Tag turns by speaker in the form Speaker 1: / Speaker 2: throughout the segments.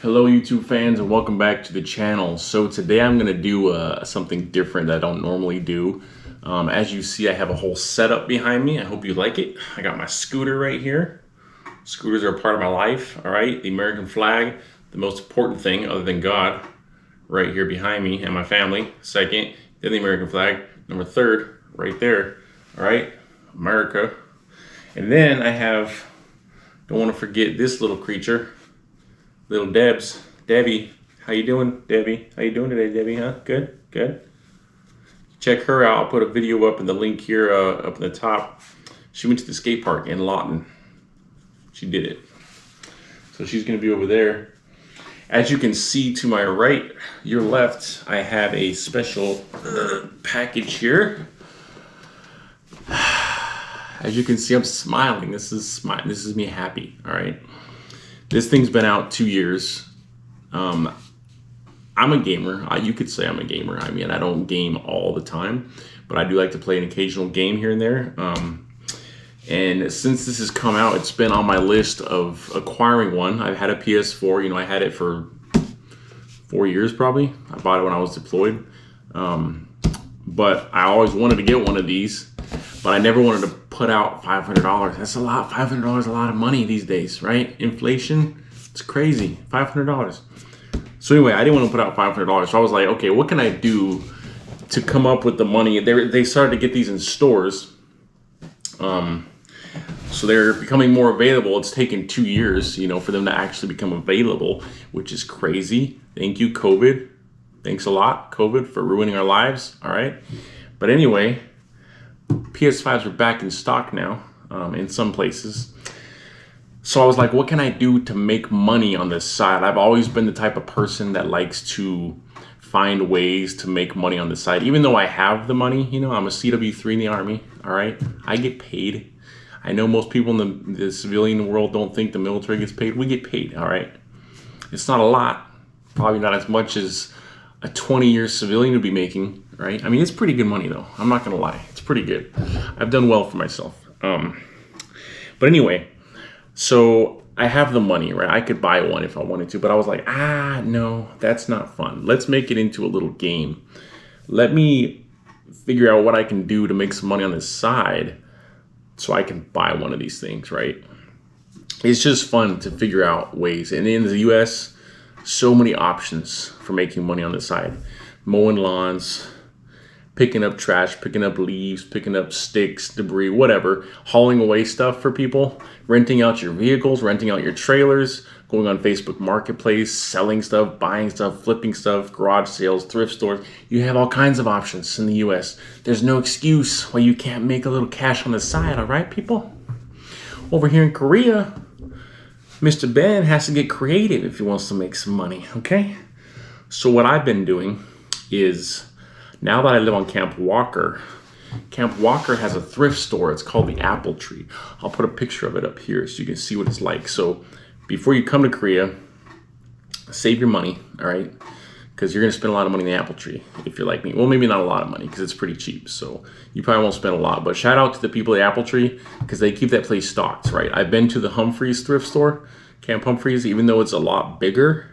Speaker 1: Hello YouTube fans and welcome back to the channel. So today I'm going to do something different that I don't normally do. As you see, I have a whole setup behind me. I hope you like it. I got my scooter right here. Scooters are a part of my life, all right? The American flag, the most important thing other than God, right here behind me, and my family. Second, then the American flag. Number third, right there, all right? America. And then I have, don't want to forget this little creature. Little Debbie, how you doing, Debbie? How you doing today, Debbie, huh? Good, good. Check her out. I'll put a video up in the link here up in the top. She went to the skate park in Lawton. She did it. So she's gonna be over there. As you can see to my right, your left, I have a special package here. As you can see, I'm smiling. This is me happy, all right? This thing's been out 2 years. I'm a gamer. You could say I'm a gamer. I mean, I don't game all the time, but I do like to play an occasional game here and there. And since this has come out, it's been on my list of acquiring one. I've had a PS4. You know, I had it for 4 years probably. I bought it when I was deployed. But I always wanted to get one of these, but I never wanted to put out $500. That's a lot. $500 is a lot of money these days, right? Inflation, it's crazy. $500. So anyway, I didn't want to put out $500. So I was like, okay, what can I do to come up with the money? They started to get these in stores. So they're becoming more available. It's taken 2 years, you know, for them to actually become available, which is crazy. Thank you, COVID. Thanks a lot, COVID, for ruining our lives. All right. But anyway, PS5s are back in stock now in some places. So I was like, what can I do to make money on this side? I've always been the type of person that likes to find ways to make money on the side. Even though I have the money, you know, I'm a CW3 in the Army, all right? I get paid. I know most people in the civilian world don't think the military gets paid. We get paid, all right? It's not a lot, probably not as much as a 20-year civilian would be making, right? I mean, it's pretty good money though. I'm not gonna lie, it's pretty good. I've done well for myself. But anyway, so I have the money, right? I could buy one if I wanted to, but I was like, no, that's not fun. Let's make it into a little game. Let me figure out what I can do to make some money on this side so I can buy one of these things, right? It's just fun to figure out ways. And in the US, so many options for making money on the side. Mowing lawns, picking up trash, picking up leaves, picking up sticks, debris, whatever. Hauling away stuff for people. Renting out your vehicles, renting out your trailers. Going on Facebook Marketplace, selling stuff, buying stuff, flipping stuff, garage sales, thrift stores. You have all kinds of options in the US. There's no excuse why you can't make a little cash on the side, all right, people? Over here in Korea, Mr. Ben has to get creative if he wants to make some money, okay? So what I've been doing is, now that I live on Camp Walker has a thrift store. It's called the Apple Tree. I'll put a picture of it up here so you can see what it's like. So before you come to Korea, save your money, all right? Because you're gonna spend a lot of money in the Apple Tree if you're like me. Well, maybe not a lot of money because it's pretty cheap. So you probably won't spend a lot, but shout out to the people at the Apple Tree because they keep that place stocked, right? I've been to the Humphreys thrift store, Camp Humphreys, even though it's a lot bigger,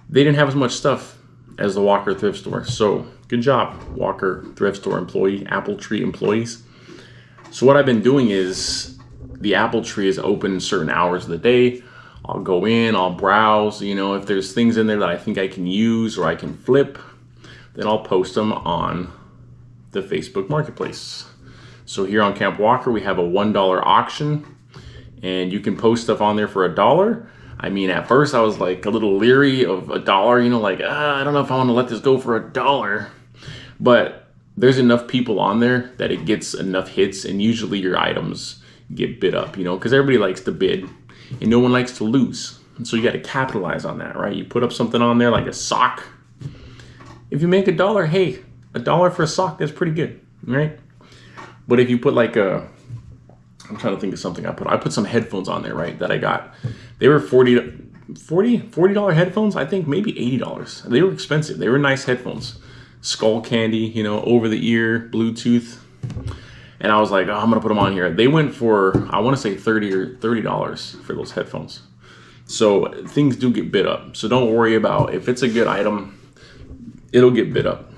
Speaker 1: they didn't have as much stuff as the Walker thrift store. So good job, Walker thrift store employee, Apple Tree employees. So what I've been doing is the Apple Tree is open certain hours of the day. I'll go in, I'll browse, you know, if there's things in there that I think I can use or I can flip, then I'll post them on the Facebook Marketplace. So here on Camp Walker, we have a $1 auction and you can post stuff on there for $1. I mean, at first I was like a little leery of $1, you know, like, I don't know if I want to let this go for $1. But there's enough people on there that it gets enough hits and usually your items get bid up, you know, because everybody likes to bid and no one likes to lose. And so you got to capitalize on that, right? You put up something on there like a sock. If you make $1, hey, $1 for a sock, that's pretty good, right? But if you put like I'm trying to think of something I put some headphones on there, right, that I got. They were $40 headphones, I think maybe $80. They were expensive. They were nice headphones. Skull candy, you know, over the ear, Bluetooth. And I was like, oh, I'm gonna put them on here. They went for, I wanna say $30 for those headphones. So things do get bid up. So don't worry about if it's a good item, it'll get bid up.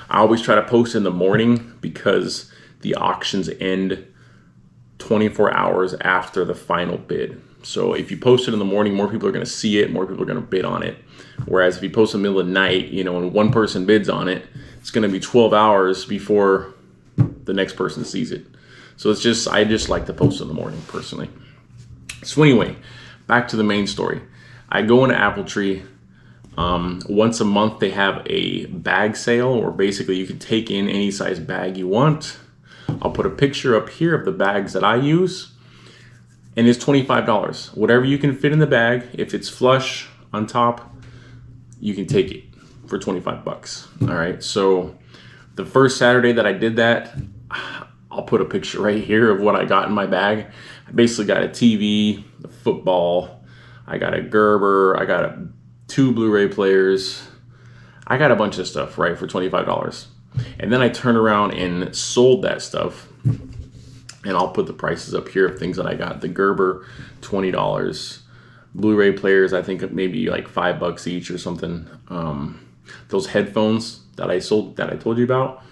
Speaker 1: I always try to post in the morning because the auctions end 24 hours after the final bid. So if you post it in the morning, more people are going to see it, more people are going to bid on it. Whereas if you post in the middle of the night, you know, and one person bids on it, it's going to be 12 hours before the next person sees it. So it's just, I just like to post in the morning personally. So anyway, back to the main story. I go into Appletree. Once a month they have a bag sale, or basically you can take in any size bag you want. I'll put a picture up here of the bags that I use, and it's $25. Whatever you can fit in the bag, if it's flush on top, you can take it for 25 bucks. All right, so the first Saturday that I did that, I'll put a picture right here of what I got in my bag. I basically got a TV, a football, I got a Gerber, I got 2 Blu-ray players. I got a bunch of stuff, right, for $25. And then I turned around and sold that stuff. And I'll put the prices up here of things that I got. The Gerber, $20. Blu-ray players, I think maybe like $5 each or something. Those headphones that I sold, that I told you about,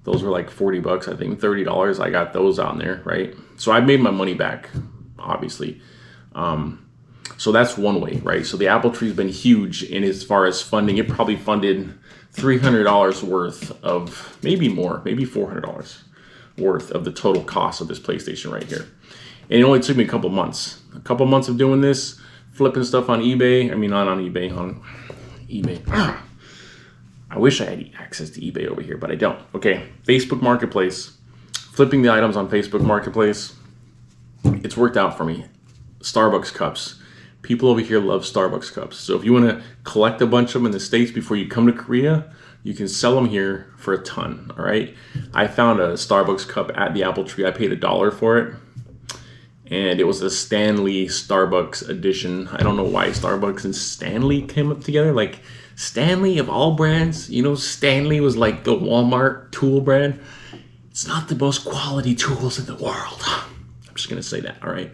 Speaker 1: those were like 40 bucks, I think, $30. I got those on there, right? So I made my money back, obviously. So that's one way, right? So the Appletree's been huge in as far as funding. It probably funded $300 worth of, maybe more, maybe $400 worth of the total cost of this PlayStation right here. And it only took me a couple months of doing this, flipping stuff on eBay. I mean, not on eBay, on eBay. I wish I had access to eBay over here, but I don't. Okay, Facebook Marketplace, flipping the items on Facebook Marketplace. It's worked out for me. Starbucks cups. People over here love Starbucks cups. So if you want to collect a bunch of them in the States before you come to Korea, you can sell them here for a ton, all right? I found a Starbucks cup at the Appletree. I paid $1 for it. And it was a Stanley Starbucks edition. I don't know why Starbucks and Stanley came up together. Like, Stanley of all brands, you know, Stanley was like the Walmart tool brand. It's not the most quality tools in the world. I'm just going to say that, all right?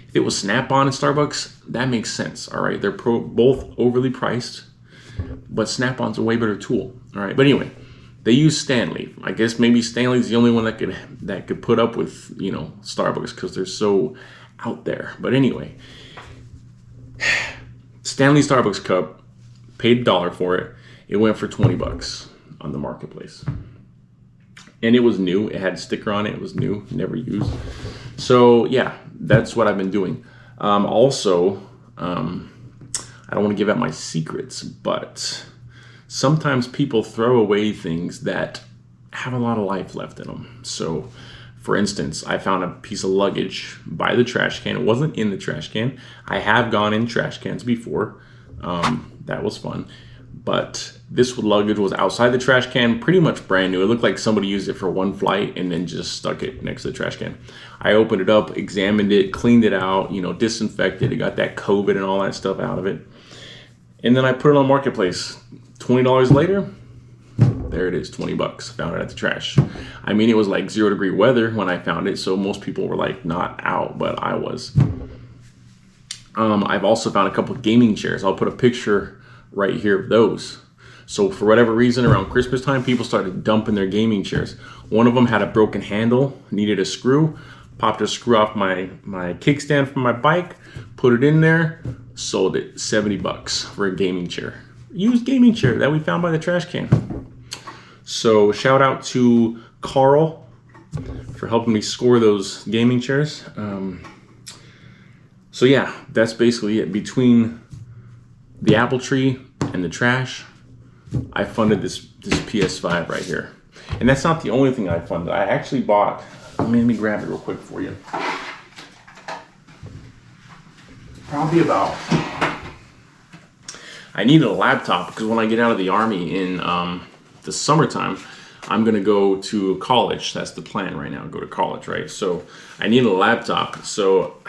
Speaker 1: If it was Snap-on and Starbucks, that makes sense, all right? They're both overly priced, but Snap-on's a way better tool, all right? But anyway, they use Stanley. I guess maybe Stanley's the only one that could put up with, you know, Starbucks because they're so out there. But anyway, Stanley Starbucks cup, paid $1 for it. It went for 20 bucks on the marketplace. And it was new. It had a sticker on it. It was new, never used. So yeah, that's what I've been doing. Also, I don't want to give out my secrets, but sometimes people throw away things that have a lot of life left in them. So for instance, I found a piece of luggage by the trash can. It wasn't in the trash can. I have gone in trash cans before. That was fun. But this luggage was outside the trash can, pretty much brand new. It looked like somebody used it for one flight and then just stuck it next to the trash can. I opened it up, examined it, cleaned it out, you know, disinfected it, got that COVID and all that stuff out of it. And then I put it on Marketplace. $20 later, there it is, 20 bucks. Found it at the trash. I mean, it was like 0-degree weather when I found it, so most people were like not out, but I was. I've also found a couple of gaming chairs. I'll put a picture right here of those. So for whatever reason, around Christmas time, people started dumping their gaming chairs. One of them had a broken handle, needed a screw. Popped a screw off my kickstand from my bike, put it in there, sold it 70 bucks for a gaming chair. Used gaming chair that we found by the trash can. So shout out to Carl for helping me score those gaming chairs. So yeah, that's basically it. Between the Appletree and the trash, I funded this PS5 right here. And that's not the only thing I funded. I actually bought, let me grab it real quick for you. Probably about, I needed a laptop because when I get out of the Army in the summertime, I'm gonna go to college. That's the plan right now, go to college, right? So I need a laptop. So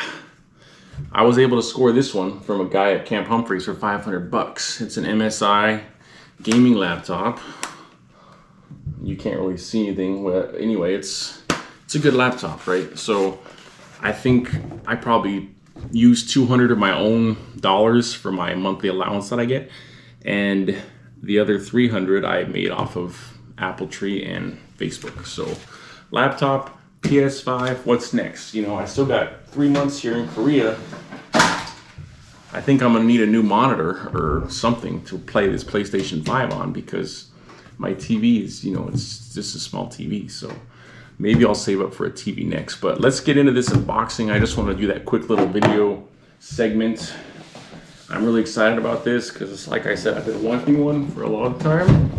Speaker 1: I was able to score this one from a guy at Camp Humphreys for 500 bucks. It's an MSI Gaming Laptop. You can't really see anything. Well, anyway, it's a good laptop, right? So I think I probably use 200 of my own dollars for my monthly allowance that I get, and the other 300 I made off of Apple Tree and Facebook. So laptop, PS5, what's next? You know, I still got 3 months here in Korea. I think I'm gonna need a new monitor or something to play this PlayStation 5 on, because my TV is, you know, it's just a small TV. So maybe I'll save up for a TV next. But let's get into this unboxing. I just want to do that quick little video segment. I'm really excited about this because, like I said, I've been wanting one for a long time.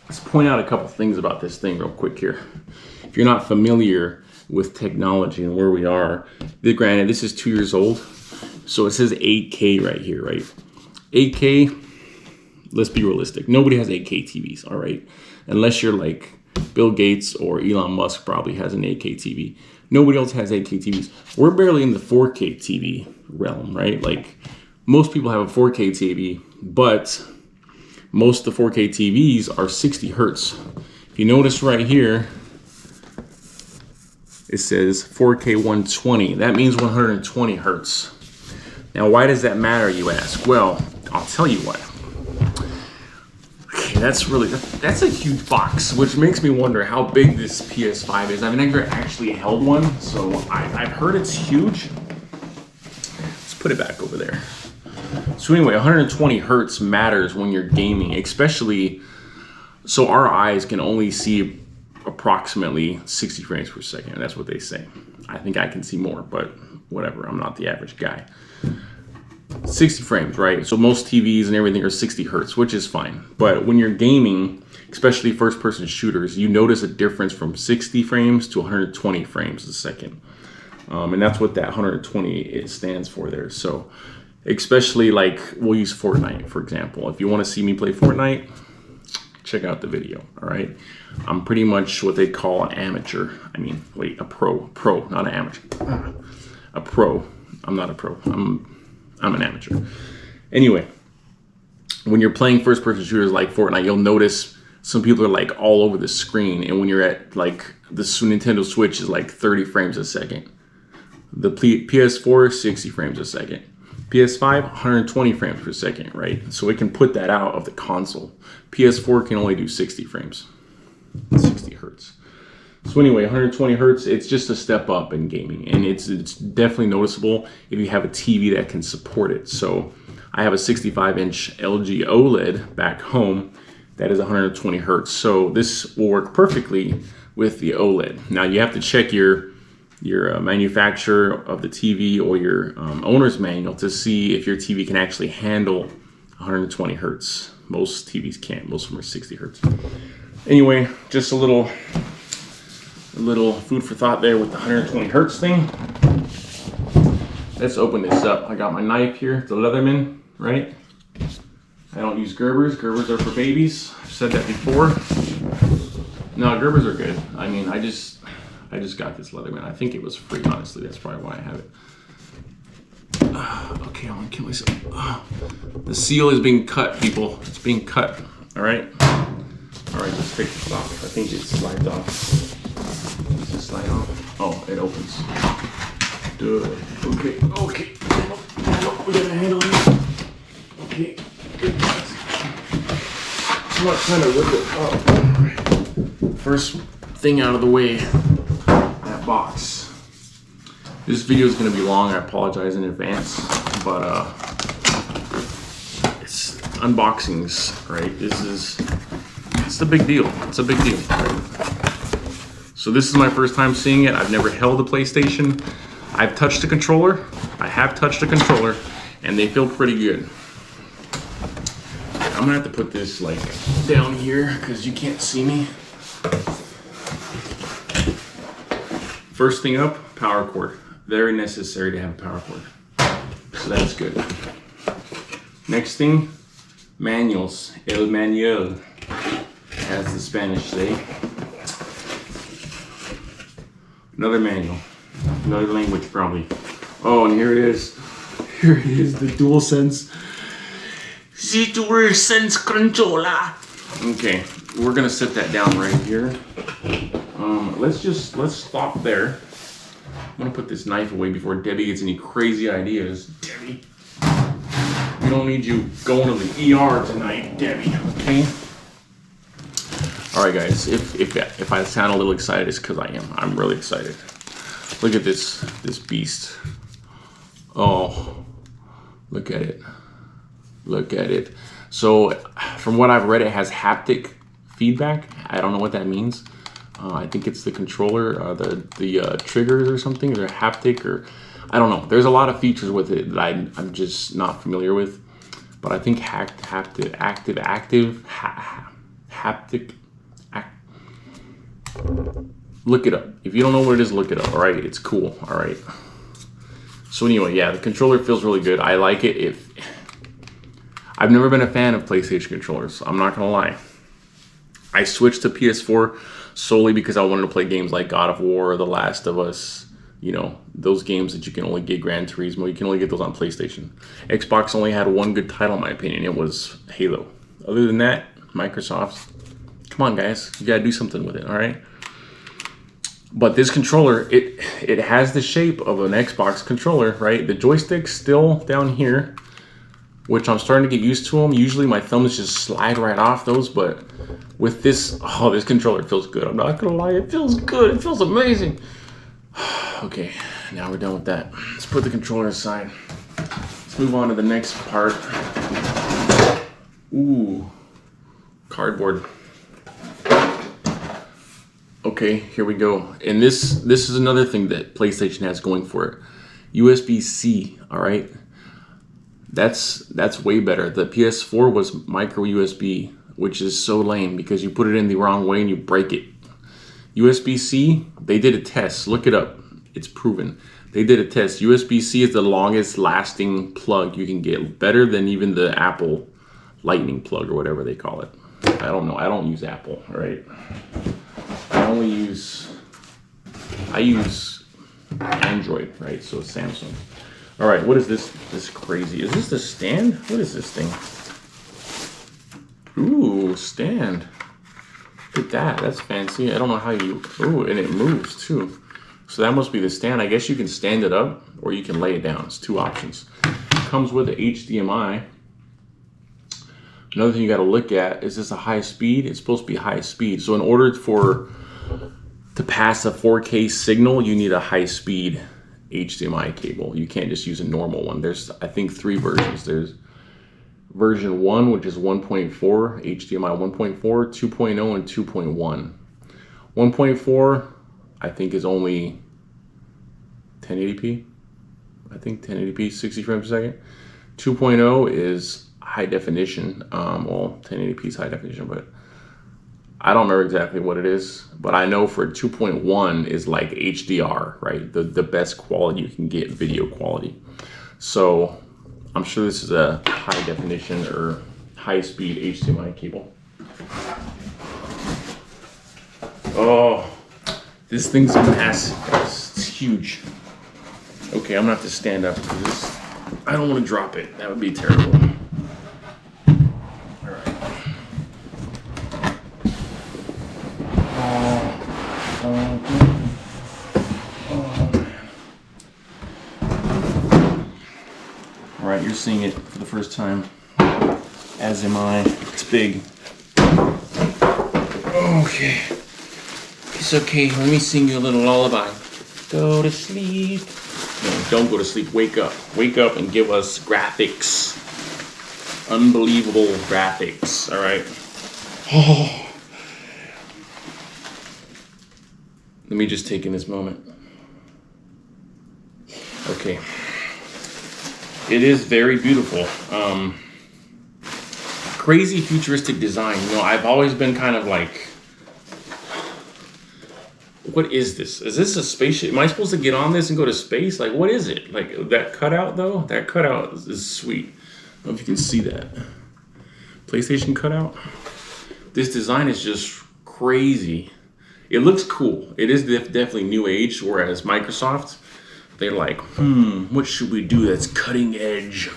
Speaker 1: Let's point out a couple things about this thing real quick here. If you're not familiar with technology and where we are, granted, this is 2 years old. So it says 8K right here, right? 8K, let's be realistic. Nobody has 8K TVs, all right? Unless you're like Bill Gates or Elon Musk probably has an 8K TV. Nobody else has 8K TVs. We're barely in the 4K TV realm, right? Like most people have a 4K TV, but most of the 4K TVs are 60 hertz. If you notice right here, it says 4K 120. That means 120 hertz. Now, why does that matter, you ask? Well, I'll tell you what. Okay, that's a huge box, which makes me wonder how big this PS5 is. I've never actually held one, so I've heard it's huge. Let's put it back over there. So anyway, 120 hertz matters when you're gaming, especially, so our eyes can only see approximately 60 frames per second. That's what they say. I think I can see more, but whatever, I'm not the average guy. 60 frames, right? So most TVs and everything are 60 hertz, which is fine. But when you're gaming, especially first-person shooters, you notice a difference from 60 frames to 120 frames a second. And that's what that 120 it stands for there. So especially like, we'll use Fortnite, for example. If you want to see me play Fortnite, check out the video, all right? I'm pretty much what they call an amateur. I mean, wait, a pro, not an amateur. A pro. I'm not a pro. I'm an amateur. Anyway, when you're playing first-person shooters like Fortnite, you'll notice some people are like all over the screen, and when you're at like the Nintendo Switch is like 30 frames a second. The PS4 60 frames a second. PS5 120 frames per second, right? So it can put that out of the console. PS4 can only do 60 frames, 60 hertz. So anyway, 120 hertz, it's just a step up in gaming, and it's definitely noticeable if you have a TV that can support it. So I have a 65-inch LG OLED back home that is 120 hertz. So this will work perfectly with the OLED. Now you have to check your manufacturer of the TV or your owner's manual to see if your TV can actually handle 120 hertz. Most TVs can't. Most of them are 60 hertz. Anyway, just a little food for thought there with the 120 hertz thing. Let's open this up. I got my knife here. It's a Leatherman, right? I don't use Gerbers. Gerbers are for babies. I've said that before. No, Gerbers are good. I mean, I just got this Leatherman. I think it was free, honestly. That's probably why I have it. Okay, I'm gonna kill myself. The seal is being cut, people. It's being cut. All right. All right, let's take this off. I think it slides off. Does it slide off? Oh, it opens. Good. Okay. We got a handle here. Okay. Good. I'm not trying to rip it up. All right. First thing out of the way, that box. This video is going to be long. I apologize in advance, but it's unboxings, right? It's a big deal. It's a big deal. So this is my first time seeing it. I've never held a PlayStation. I've touched a controller. I have touched a controller, and they feel pretty good. I'm gonna have to put this like down here because you can't see me. First thing up, power cord. Very necessary to have a power cord. So that's good. Next thing, manuals. El manual, as the Spanish say. Another manual. Another language probably. Oh, and here it is. Here it is, the DualSense. The DualSense controller. Okay, we're gonna set that down right here. Let's stop there. I'm gonna put this knife away before Debbie gets any crazy ideas. Debbie, we don't need you going to the ER tonight, Debbie, okay? All right, guys, if I sound a little excited, it's because I am. I'm really excited. Look at this beast. Oh, look at it. Look at it. So from what I've read, it has haptic feedback. I don't know what that means. I think it's the controller, the triggers or something. They're haptic, or I don't know. There's a lot of features with it that I'm just not familiar with. But I think haptic. Look it up. If you don't know what it is, look it up. All right, it's cool. All right. So anyway, yeah, the controller feels really good. I like it. I've never been a fan of PlayStation controllers. I'm not gonna lie. I switched to PS4 solely because I wanted to play games like God of War, The Last of Us. You know, those games that you can only get, Gran Turismo. You can only get those on PlayStation. Xbox only had one good title, in my opinion. It was Halo. Other than that, Microsoft. Come on, guys. You gotta do something with it. All right. But this controller, it has the shape of an Xbox controller, right? The joystick's still down here, which I'm starting to get used to them. Usually my thumbs just slide right off those, but with this, oh, this controller feels good. I'm not gonna lie, it feels good. It feels amazing. Okay, now we're done with that. Let's put the controller aside. Let's move on to the next part. Ooh, cardboard. Okay, here we go. And this is another thing that PlayStation has going for it. USB-C, all right? That's way better. The PS4 was micro USB, which is so lame because you put it in the wrong way and you break it. USB-C, they did a test. Look it up. It's proven. They did a test. USB-C is the longest lasting plug you can get. Better than even the Apple Lightning plug or whatever they call it. I don't know. I don't use Apple, all right? I use Android, right? So it's Samsung. All right, what is this crazy? Is this the stand? What is this thing? Ooh, stand. Look at that, that's fancy. I don't know how you, ooh, and it moves too. So that must be the stand. I guess you can stand it up or you can lay it down. It's two options. It comes with the HDMI. Another thing you gotta look at, is this a high speed? It's supposed to be high speed. So in order to pass a 4K signal, you need a high speed HDMI cable. You can't just use a normal one. There's, I think, 3 versions. There's version 1, which is 1.4, HDMI 1.4, 2.0, and 2.1. 1.4, I think, is only 1080p. I think 1080p, 60 frames per second. 2.0 is high definition. Well, 1080p is high definition, but I don't remember exactly what it is, but I know for 2.1 is like HDR, right? The best quality you can get, video quality. So I'm sure this is a high definition or high speed HDMI cable. Oh, this thing's massive, guys. It's huge. Okay, I'm gonna have to stand up because this, I don't want to drop it. That would be terrible. Alright, you're seeing it for the first time, as am I. It's big. Okay. It's okay, let me sing you a little lullaby. Go to sleep. No, don't go to sleep, wake up. Wake up and give us graphics. Unbelievable graphics, alright? Oh. Let me just take in this moment. Okay. It is very beautiful. Crazy futuristic design. You know, I've always been kind of like, what is this? Is this a spaceship? Am I supposed to get on this and go to space? Like, what is it? Like, that cutout, though? That cutout is sweet. I don't know if you can see that. PlayStation cutout. This design is just crazy. It looks cool. It is definitely new age, whereas Microsoft, they're like, what should we do that's cutting edge?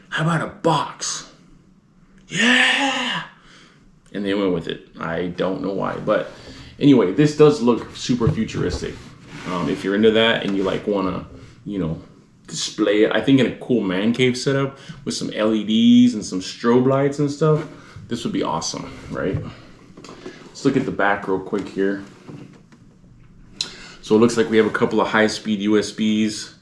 Speaker 1: How about a box? Yeah! And they went with it. I don't know why, but anyway, this does look super futuristic. If you're into that and you like want to, you know, display it, I think in a cool man cave setup with some LEDs and some strobe lights and stuff, this would be awesome, right? Let's look at the back real quick here. So it looks like we have a couple of high-speed USBs,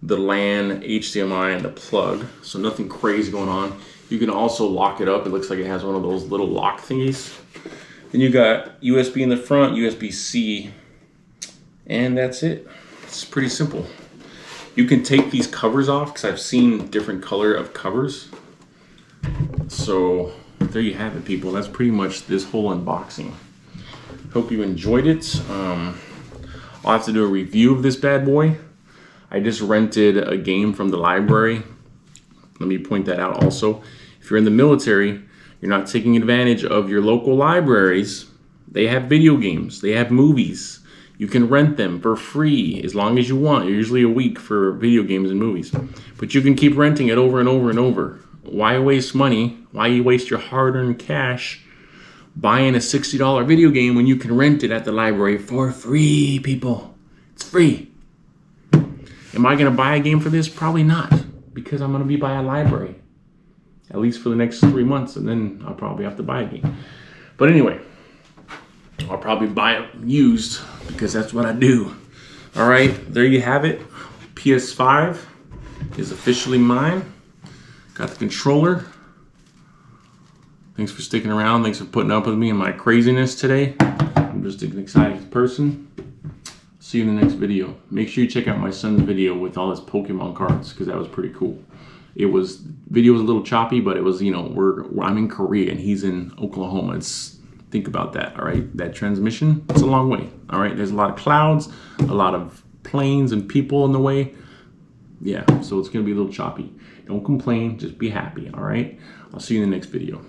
Speaker 1: the LAN, HDMI, and the plug. So nothing crazy going on. You can also lock it up. It looks like it has one of those little lock thingies. Then you got USB in the front, USB-C, and that's it. It's pretty simple. You can take these covers off because I've seen different color of covers. So there you have it, people. That's pretty much this whole unboxing. Hope you enjoyed it. I'll have to do a review of this bad boy. I just rented a game from the library. Let me point that out also. If you're in the military, you're not taking advantage of your local libraries. They have video games, they have movies. You can rent them for free as long as you want, usually a week for video games and movies. But you can keep renting it over and over and over. Why waste money? Why you waste your hard-earned cash buying a $60 video game when you can rent it at the library for free, people? It's free. Am I gonna buy a game for this? Probably not, because I'm gonna be by a library, at least for the next 3 months, and then I'll probably have to buy a game. But anyway, I'll probably buy it used because that's what I do. All right, there you have it. PS5 is officially mine. Got the controller. Thanks for sticking around. Thanks for putting up with me and my craziness today. I'm just an excited person. See you in the next video. Make sure you check out my son's video with all his Pokemon cards because that was pretty cool. Video was a little choppy, but it was, you know, I'm in Korea and he's in Oklahoma. Think about that, all right? That transmission, it's a long way, all right? There's a lot of clouds, a lot of planes and people in the way. Yeah, so it's gonna be a little choppy. Don't complain, just be happy, all right? I'll see you in the next video.